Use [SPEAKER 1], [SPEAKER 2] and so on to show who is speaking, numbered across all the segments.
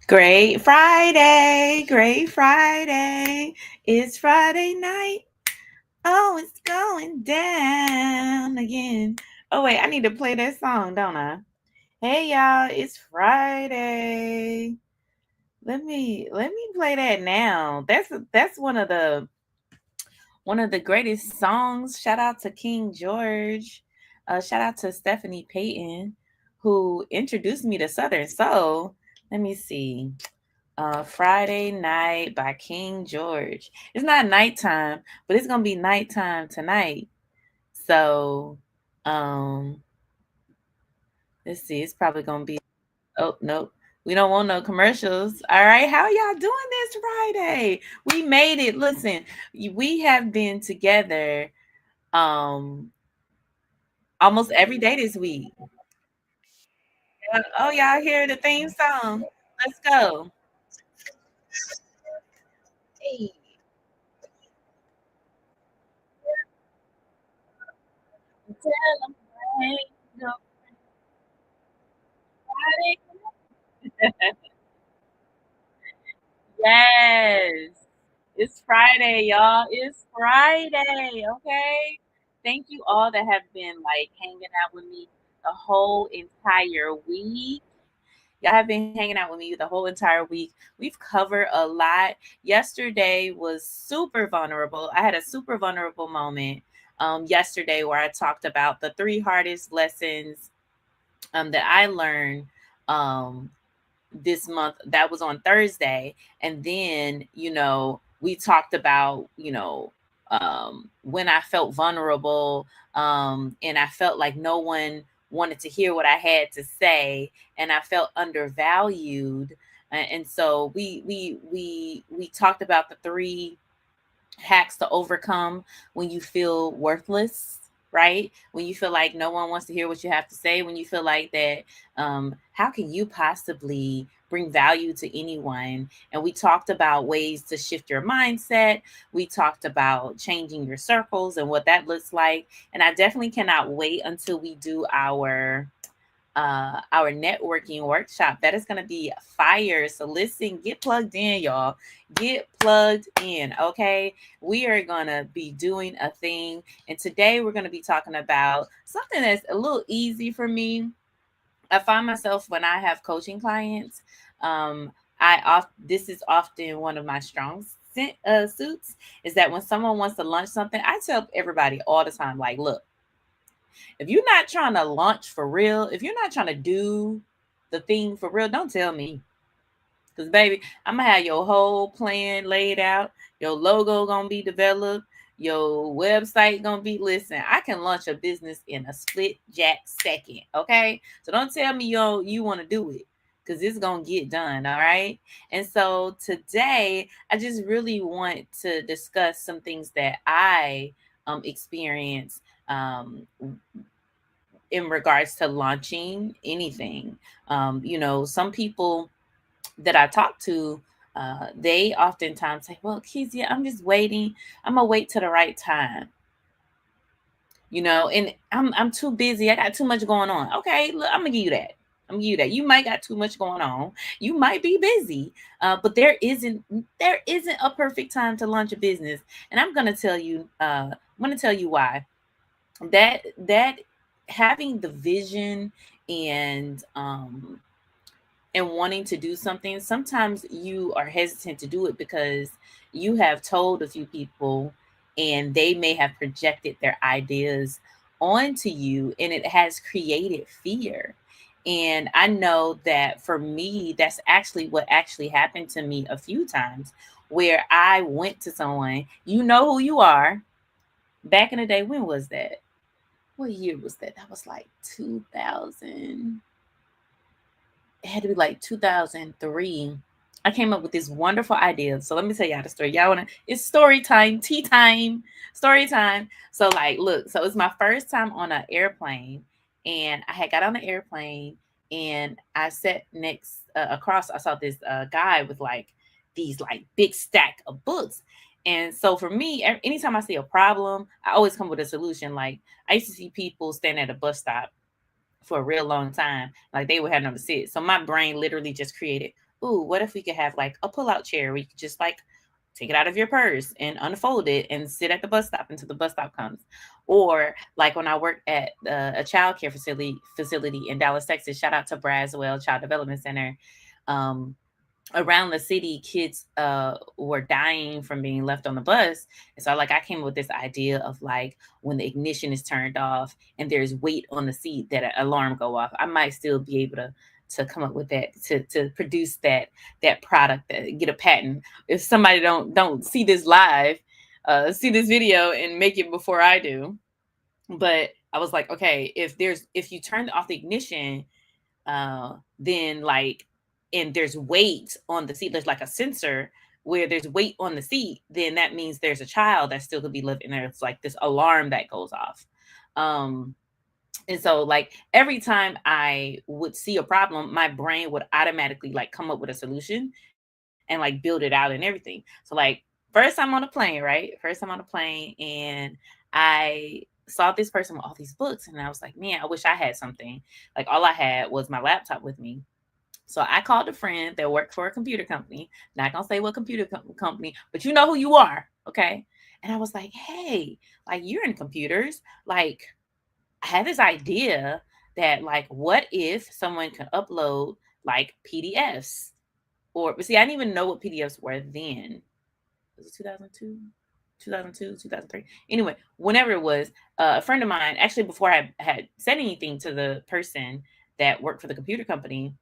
[SPEAKER 1] Great Friday, great Friday. It's Friday night. Oh, it's going down again. Oh wait, I need to play that song, don't I? Hey y'all, it's Friday. Let me play that now. That's one of the greatest songs. Shout out to King George. Shout out to Stephanie Payton, who introduced me to Southern Soul. Let me see. Friday Night by King George. It's not nighttime, but it's gonna be nighttime tonight. So, um, let's see. It's probably gonna be. Oh nope, we don't want no commercials. All right, how y'all doing this Friday? We made it. Listen, we have been together um almost every day this week. Oh, y'all hear the theme song? Let's go. Hey, tell 'em I ain't nobody. Yes. It's Friday, y'all. It's Friday, okay? Thank you all that have been like hanging out with me the whole entire week. Y'all have been hanging out with me the whole entire week. We've covered a lot. Yesterday was super vulnerable. I had a super vulnerable moment yesterday where I talked about the three hardest lessons that I learned um, this month. That was on Thursday. And then, we talked about, when I felt vulnerable, and I felt like no one wanted to hear what I had to say, and I felt undervalued. And so we talked about the three hacks to overcome when you feel worthless, right? When you feel like no one wants to hear what you have to say, when you feel like that, how can you possibly bring value to anyone? And we talked about ways to shift your mindset. We talked about changing your circles and what that looks like. And I definitely cannot wait until we do our networking workshop. That is going to be fire. So listen, get plugged in, y'all. Get plugged in, okay? We are going to be doing a thing. And today we're going to be talking about something that's a little easy for me. I find myself when I have coaching clients, um, this is often one of my strong suits, is that when someone wants to launch something, I tell everybody all the time, like, look, if you're not trying to launch for real, if you're not trying to do the thing for real, don't tell me. Cause baby, I'm gonna have your whole plan laid out. Your logo gonna be developed. Your website gonna be. Listen, I can launch a business in a split jack second. Okay, so don't tell me you want to do it, cause it's gonna get done. All right. And so today, I just really want to discuss some things that I experience in regards to launching anything. Some people that I talk to, they oftentimes say, "Well, Kezia, I'm just waiting. I'm gonna wait till the right time." And I'm too busy. I got too much going on. Okay, look, I'm gonna give you that. I'm gonna give you that. You might got too much going on. You might be busy, but there isn't a perfect time to launch a business. And I'm gonna tell you. I'm gonna tell you why. That having the vision and wanting to do something, sometimes you are hesitant to do it because you have told a few people and they may have projected their ideas onto you, and it has created fear. And I know that for me, that's actually what actually happened to me a few times, where I went to someone, you know who you are. Back in the day, when was that? What year was that? That was like 2000. It had to be like 2003. I came up with this wonderful idea. So let me tell y'all the story. Y'all wanna? It's story time, tea time, story time. So like, look. So it's my first time on an airplane, and I had got on the airplane, and I sat next across. I saw this guy with like these like big stack of books. And so for me, anytime I see a problem, I always come with a solution. Like I used to see people stand at a bus stop for a real long time. Like they would have nowhere to sit. So my brain literally just created ooh, what if we could have like a pull-out chair where you could just like take it out of your purse and unfold it and sit at the bus stop until the bus stop comes. Or like when I worked at a child care facility in Dallas, Texas, shout out to Braswell Child Development Center. Um, Around the city, kids were dying from being left on the bus. And so like I came up with this idea of like when the ignition is turned off and there's weight on the seat, that an alarm go off. I might still be able to come up with that, to produce that product, that get a patent. If somebody don't see this live, see this video and make it before I do. But I was like, okay, if you turn off the ignition, then like, and there's weight on the seat, there's like a sensor where there's weight on the seat, then that means there's a child that still could be living there. It's like this alarm that goes off. And so like every time I would see a problem, my brain would automatically like come up with a solution and like build it out and everything. So like first time on a plane, right? First time on a plane, and I saw this person with all these books, and I was like, man, I wish I had something. Like all I had was my laptop with me. So I called a friend that worked for a computer company. Not gonna say what computer company, but you know who you are, okay? And I was like, hey, like you're in computers. Like I had this idea that like, what if someone could upload like PDFs? Or but see, I didn't even know what PDFs were then. Was it 2002? 2002, 2003. Anyway, whenever it was, a friend of mine, actually before I had said anything to the person that worked for the computer company,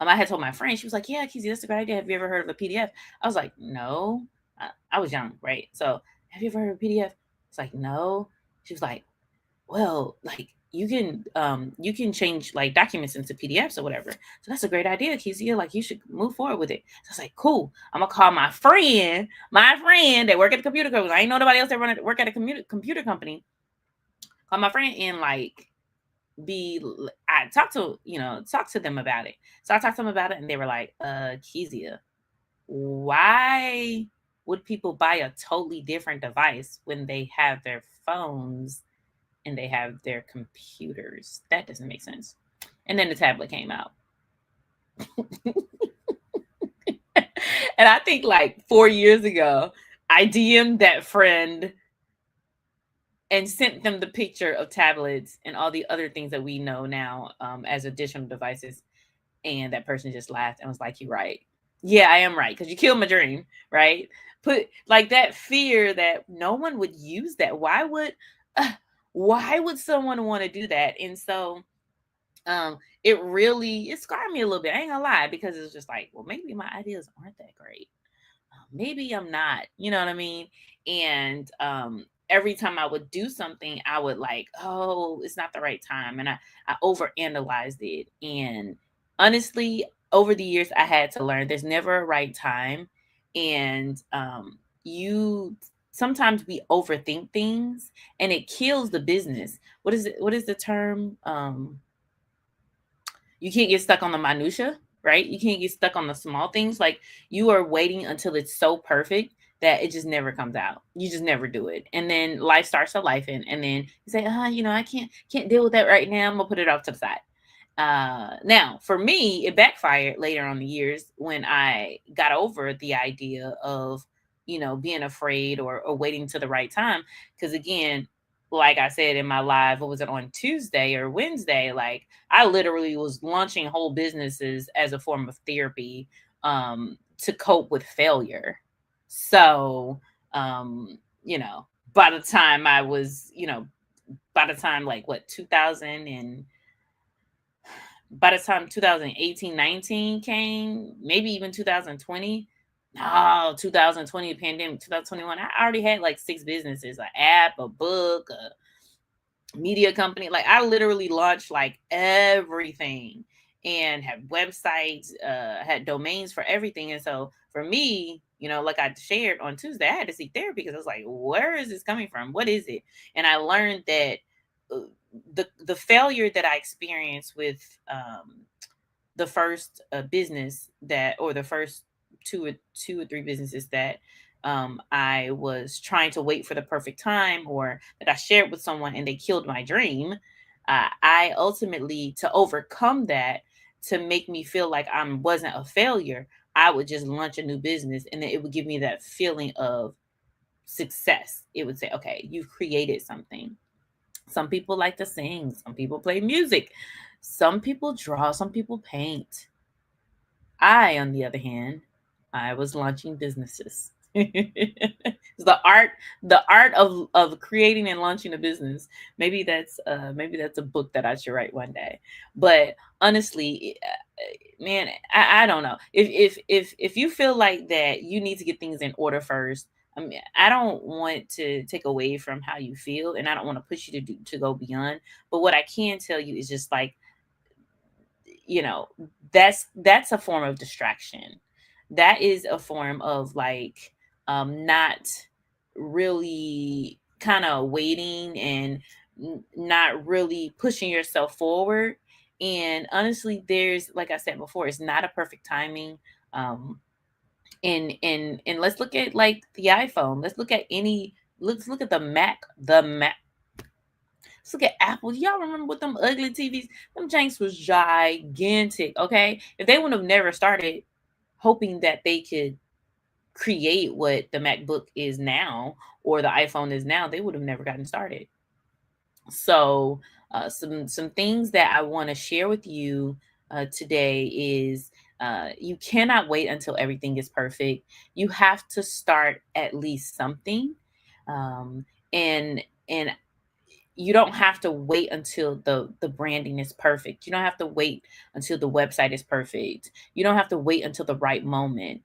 [SPEAKER 1] I had told my friend, she was like, yeah, Kizzy, that's a great idea. Have you ever heard of a PDF? I was like, no. I was young, right? So, have you ever heard of a PDF? It's like, no. She was like, well, like you can change like documents into PDFs or whatever. So that's a great idea, Kizia. Like you should move forward with it. So I was like, cool. I'm gonna call my friend that work at the computer company. I ain't know nobody else that work at a computer company. Call my friend and like I talk to them about it. So I talked to them about it and they were like, Kezia, why would people buy a totally different device when they have their phones and they have their computers? That doesn't make sense. And then the tablet came out. And I think like 4 years ago, I DM'd that friend and sent them the picture of tablets and all the other things that we know now as additional devices. And that person just laughed and was like, you're right. Yeah, I am right. Because you killed my dream, right? Put like that fear that no one would use that. Why would someone want to do that? And so it scarred me a little bit. I ain't gonna lie, because it's just like, well, maybe my ideas aren't that great. Maybe I'm not, you know what I mean? And every time I would do something, I would like, oh, it's not the right time. And I overanalyzed it. And honestly, over the years, I had to learn there's never a right time. And you sometimes we overthink things and it kills the business. What is it? What is the term? You can't get stuck on the minutia, right? You can't get stuck on the small things. Like you are waiting until it's so perfect that it just never comes out. You just never do it. And then life starts to life and then you say, I can't deal with that right now. I'm gonna put it off to the side. Now for me, it backfired later on the years when I got over the idea of, being afraid or waiting to the right time. Because again, like I said in my live, what was it, on Tuesday or Wednesday? Like I literally was launching whole businesses as a form of therapy to cope with failure. So, by the time I was, by the time like what 2000 and by the time 2018, 19 came, maybe even 2020. No, 2020 pandemic, 2021. I already had like 6 businesses, an app, a book, a media company. Like I literally launched like everything and had websites, had domains for everything. And so for me, like I shared on Tuesday, I had to seek therapy because I was like, where is this coming from? What is it? And I learned that the failure that I experienced with the first business or the first two or three businesses that I was trying to wait for the perfect time, or that I shared with someone and they killed my dream. I ultimately, to overcome that, to make me feel like I wasn't a failure, I would just launch a new business, and then it would give me that feeling of success. It would say, okay, you've created something. Some people like to sing, some people play music, some people draw, some people paint. I, on the other hand, I was launching businesses. The art of creating and launching a business. Maybe that's a book that I should write one day. But honestly, man, I don't know. If you feel like that you need to get things in order first, I mean, I don't want to take away from how you feel, and I don't want to push you to go beyond. But what I can tell you is just like, you know, that's a form of distraction. That is a form of like not really kind of waiting and not really pushing yourself forward. And honestly, there's, like I said before, it's not a perfect timing. um and let's look at like the iPhone. Let's look at the Mac. Let's look at Apple. Y'all remember what them ugly TVs? Them janks was gigantic. Okay, if they would have never started hoping that they could create what the MacBook is now or the iPhone is now, they would have never gotten started. So, some things that I want to share with you today is, you cannot wait until everything is perfect. You have to start at least something, um, and you don't have to wait until the branding is perfect. You don't have to wait until the website is perfect. You don't have to wait until the right moment,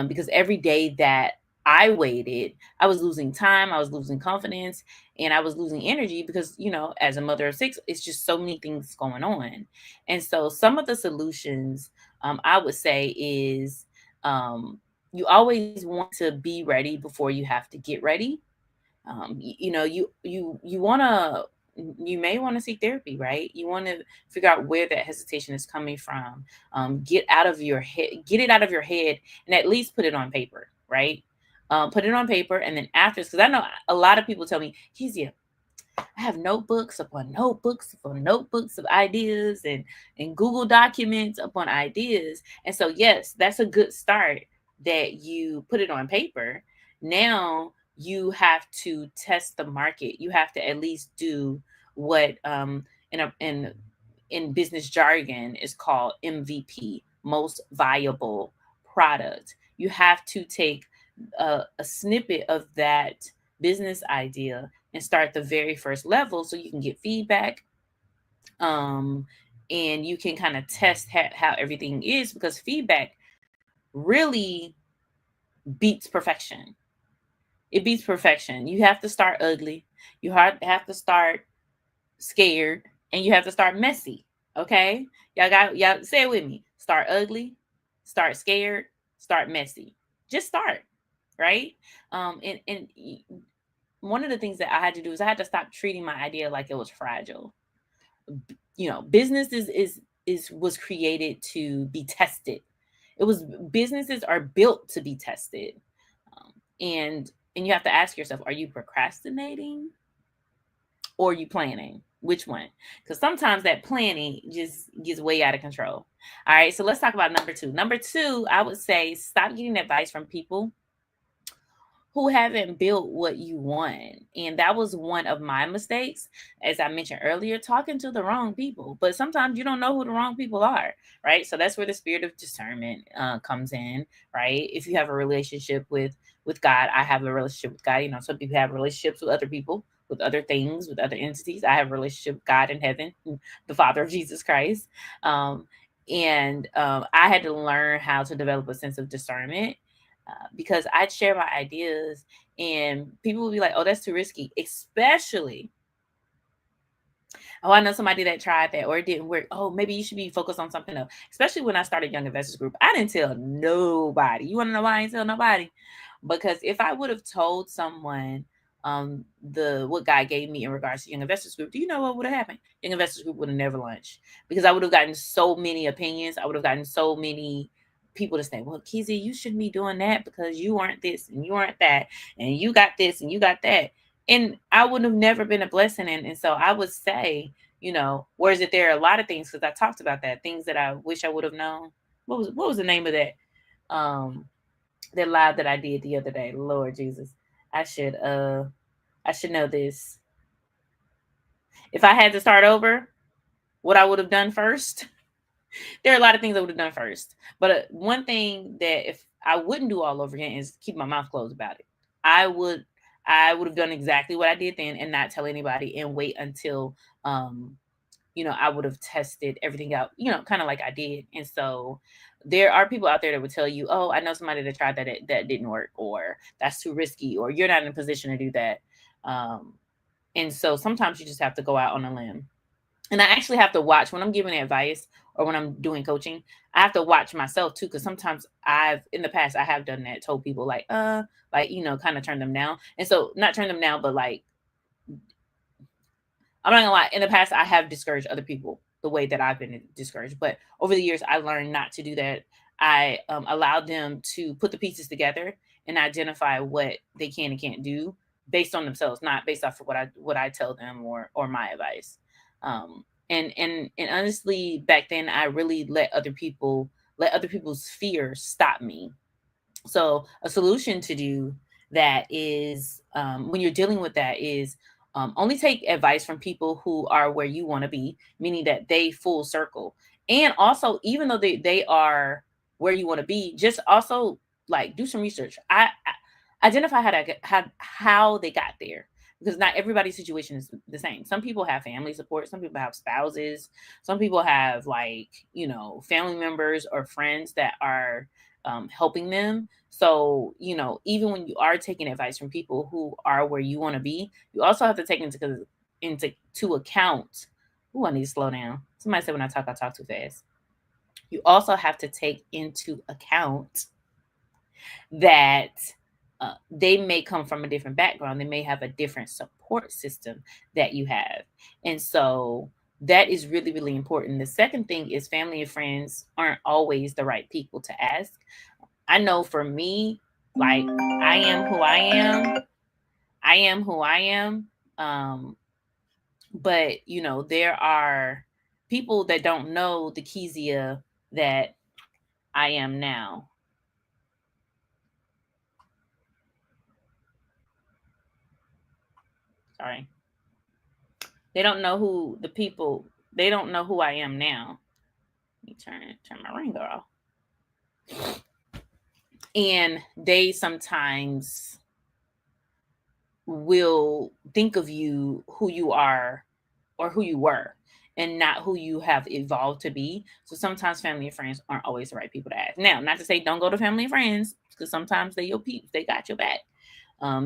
[SPEAKER 1] because every day that I waited, I was losing time, I was losing confidence, and I was losing energy because, as a mother of six, it's just so many things going on. And so some of the solutions, I would say, is, you always want to be ready before you have to get ready. You want to, you may want to seek therapy, right? You want to figure out where that hesitation is coming from. Get it out of your head, and at least put it on paper, right? Put it on paper, and then after, because I know a lot of people tell me, Kezia, I have notebooks upon notebooks upon notebooks of ideas, and Google documents upon ideas. And so, yes, that's a good start, that you put it on paper. Now you have to test the market. You have to at least do what, in business jargon is called MVP, most viable product. You have to take a snippet of that business idea and start the very first level so you can get feedback, um and you can kind of test how everything is, because feedback really beats perfection. It beats perfection. You have to start ugly, have to start scared, and you have to start messy. Okay, y'all say it with me: start ugly, start scared, start messy. Just start, right? And one of the things that I had to do is I had to stop treating my idea like it was fragile. Business is was created to be tested. Businesses are built to be tested. Um, and and you have to ask yourself, are you procrastinating or are you planning? Which one? Because sometimes that planning just gets way out of control. All right, so let's talk about number two. Number two, I would say, stop getting advice from people who haven't built what you want. And that was one of my mistakes, as I mentioned earlier, talking to the wrong people. But sometimes you don't know who the wrong people are, right? So that's where the spirit of discernment comes in, right? If you have a relationship with God, I have a relationship with God. Some people have relationships with other people, with other things, with other entities. I have a relationship with God in heaven, the Father of Jesus Christ. And I had to learn how to develop a sense of discernment, because I'd share my ideas and people would be like, oh, that's too risky, especially, oh, I know somebody that tried that or it didn't work. Oh, maybe you should be focused on something else. Especially when I started Young Investors Group, I didn't tell nobody. You want to know why I didn't tell nobody? Because if I would have told someone what God gave me in regards to Young Investors Group, do you know what would have happened? Young Investors Group would have never launched, because I would have gotten so many opinions. I would have gotten so many people to say, well, Kizzy, you shouldn't be doing that because you aren't this and you aren't that, and you got this and you got that. And I would have never been a blessing. And so I would say, whereas if there are a lot of things, because I talked about that, things that I wish I would have known. What was the name of that live that I did the other day? Lord Jesus. I should I should know this. If I had to start over, what I would have done first. There are a lot of things I would have done first. But one thing that if I wouldn't do all over again is keep my mouth closed about it. I would I would have done exactly what I did then and not tell anybody and wait until I would have tested everything out, kind of like I did. And so there are people out there that would tell you, "Oh, I know somebody that tried that didn't work, or that's too risky, or you're not in a position to do that." Um, and so sometimes you just have to go out on a limb. And I actually have to watch when I'm giving advice or when I'm doing coaching. I have to watch myself too, because sometimes in the past I have done that, told people kind of turn them down. And so not turn them down, but like I'm not gonna lie, in the past I have discouraged other people the way that I've been discouraged. But over the years, I learned not to do that. I allowed them to put the pieces together and identify what they can and can't do based on themselves, not based off of what I tell them or my advice. And honestly, back then I really let other people's fears stop me. So a solution to do that is when you're dealing with that is only take advice from people who are where you want to be, meaning that they full circle. And also, even though they are where you want to be, just also like do some research. Identify how they got there, because not everybody's situation is the same. Some people have family support, some people have spouses, some people have family members or friends that are helping them. So, even when you are taking advice from people who are where you want to be, you also have to take into account. Oh, I need to slow down. Somebody said when I talk too fast. You also have to take into account that they may come from a different background. They may have a different support system that you have. And so that is really, really important. The second thing is family and friends aren't always the right people to ask. I know for me, like I am who I am. I am who I am. But there are people that don't know the Kezia that I am now. Sorry. They don't know who the people. They don't know who I am now. Let me turn my ringer off. And they sometimes will think of you who you are or who you were and not who you have evolved to be. So sometimes family and friends aren't always the right people to ask. Now, not to say don't go to family and friends, because sometimes they your peeps, they got your back.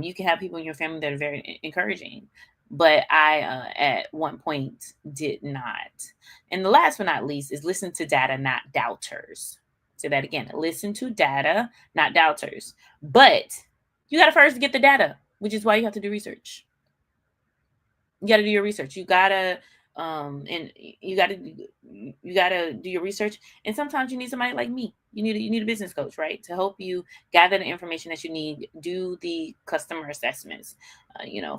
[SPEAKER 1] You can have people in your family that are very encouraging, but I at one point did not. And the last but not least is listen to data, not doubters. Say that again. Listen to data, not doubters. But you got to first get the data, which is why you have to do research. You got to do your research. And you gotta do your research. And sometimes you need somebody like me. You need a business coach, right, to help you gather the information that you need, do the customer assessments,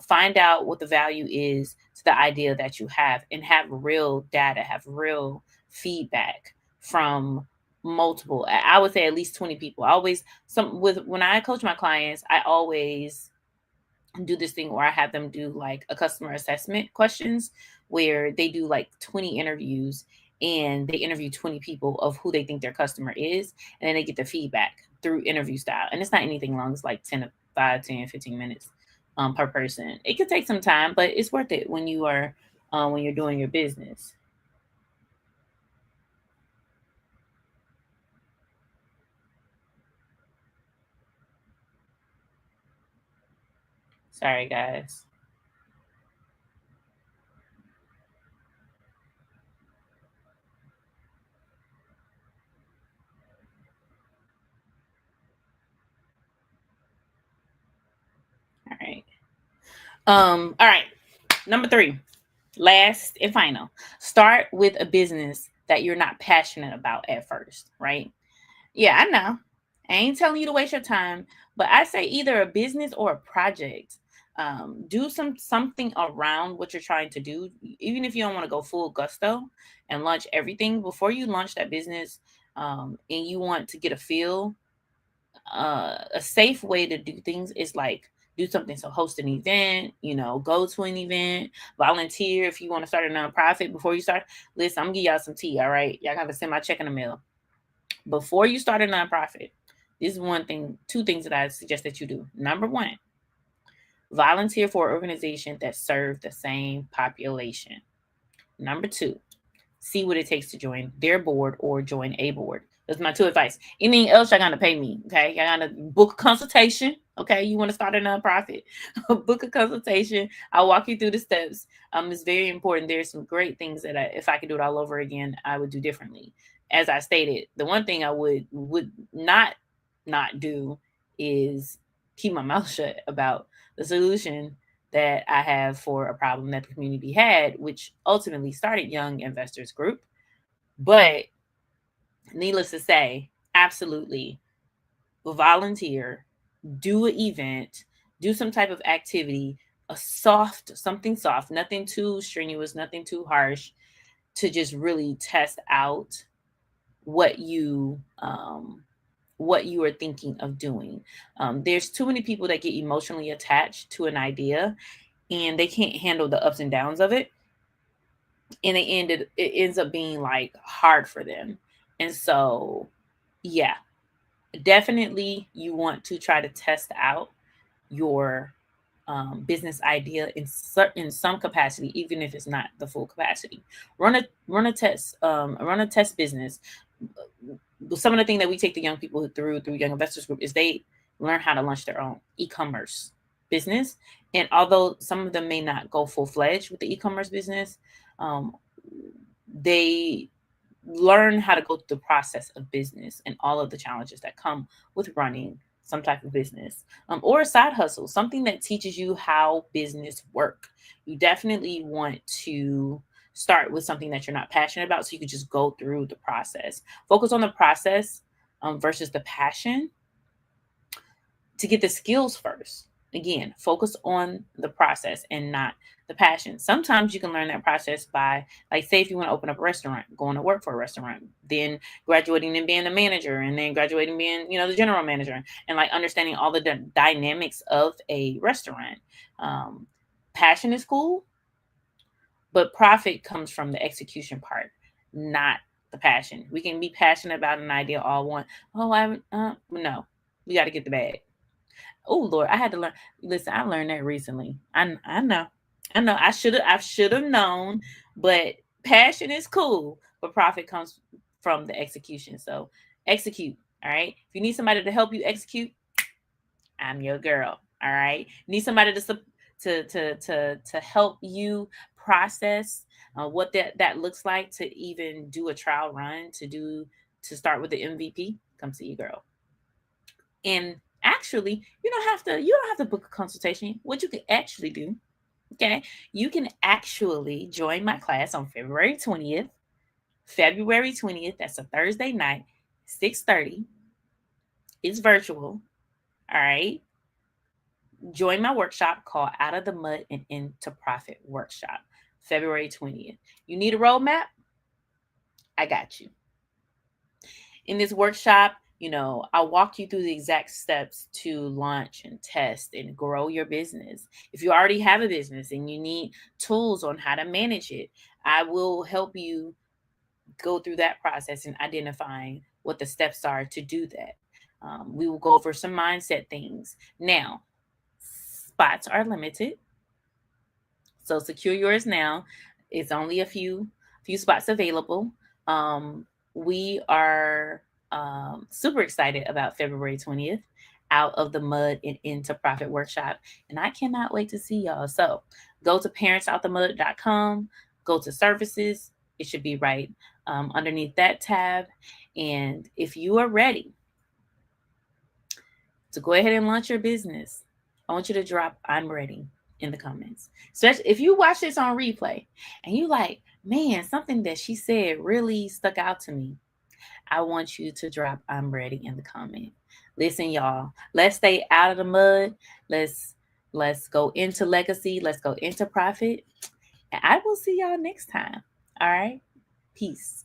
[SPEAKER 1] find out what the value is to the idea that you have, and have real data, have real feedback from multiple. I would say at least 20 people. I always some with when I coach my clients, I always do this thing where I have them do like a customer assessment questions where they do like 20 interviews and they interview 20 people of who they think their customer is. And then they get the feedback through interview style. And it's not anything long. It's like 10, 15 minutes per person. It could take some time, but it's worth it when you're doing your business. Sorry, guys. All right. All right. Number 3. Last and final, start with a business that you're not passionate about at first, right? Yeah, I know. I ain't telling you to waste your time, but I say either a business or a project. Do something around what you're trying to do, even if you don't want to go full gusto and launch everything before you launch that business. And you want to get a feel, a safe way to do things is like do something. So host an event, go to an event, volunteer. If you want to start a nonprofit before you start, listen, I'm gonna give y'all some tea. All right, y'all gotta send my check in the mail before you start a nonprofit. This is two things that I suggest that you do. Number one, volunteer for an organization that serves the same population. Number two, see what it takes to join their board or join a board. That's my two advice. Anything else, y'all gotta pay me. Okay. Y'all gotta book a consultation. Okay. You want to start a nonprofit, book a consultation. I'll walk you through the steps. It's very important. There's some great things that if I could do it all over again, I would do differently. As I stated, the one thing I would not do is keep my mouth shut about the solution that I have for a problem that the community had, which ultimately started Young Investors Group. But needless to say, absolutely volunteer, do an event, do some type of activity, something soft, nothing too strenuous, nothing too harsh, to just really test out what you are thinking of doing. There's too many people that get emotionally attached to an idea and they can't handle the ups and downs of it. And it ends up being like hard for them. And so, yeah, definitely you want to try to test out your business idea in some capacity, even if it's not the full capacity. Run a test business. Some of the thing that we take the young people through Young Investors Group is they learn how to launch their own e-commerce business. And although some of them may not go full-fledged with the e-commerce business, they learn how to go through the process of business and all of the challenges that come with running some type of business, or a side hustle, something that teaches you how business work. You definitely want to start with something that you're not passionate about so you can just go through the process. Focus on the process versus the passion to get the skills first. Again, focus on the process and not the passion. Sometimes you can learn that process by, like, say if you want to open up a restaurant, going to work for a restaurant, then graduating and being the manager, and then graduating being, the general manager, and like understanding all the dynamics of a restaurant. Passion is cool, but profit comes from the execution part, not the passion. We can be passionate about an idea all one. No, we got to get the bag. Oh Lord, I had to learn. Listen, I learned that recently. I know. I should have known, but passion is cool, but profit comes from the execution. So execute. All right. If you need somebody to help you execute, I'm your girl. All right. Need somebody to help you process what that looks like, to even do a trial run, to start with the MVP. Come see you, girl. And actually, you don't have to book a consultation. What you can actually do, okay, you can actually join my class on February 20th. February 20th, that's a Thursday night, 6:30. It's virtual. All right. Join my workshop called Out of the Mud and Into Profit Workshop, February 20th. You need a roadmap? I got you. In this workshop, I'll walk you through the exact steps to launch and test and grow your business. If you already have a business and you need tools on how to manage it, I will help you go through that process and identifying what the steps are to do that. We will go over some mindset things. Now, spots are limited, so secure yours now. It's only a few spots available. We are super excited about February 20th, Out of the Mud and Into Profit Workshop. And I cannot wait to see y'all. So go to parentsoutthemud.com, go to services. It should be right underneath that tab. And if you are ready to go ahead and launch your business, I want you to drop "I'm ready" in the comments. Especially if you watch this on replay and you like, man, something that she said really stuck out to me. I want you to drop "I'm ready" in the comment. Listen, y'all, let's stay out of the mud. Let's Let's go into legacy. Let's go into profit. And I will see y'all next time. All right. Peace.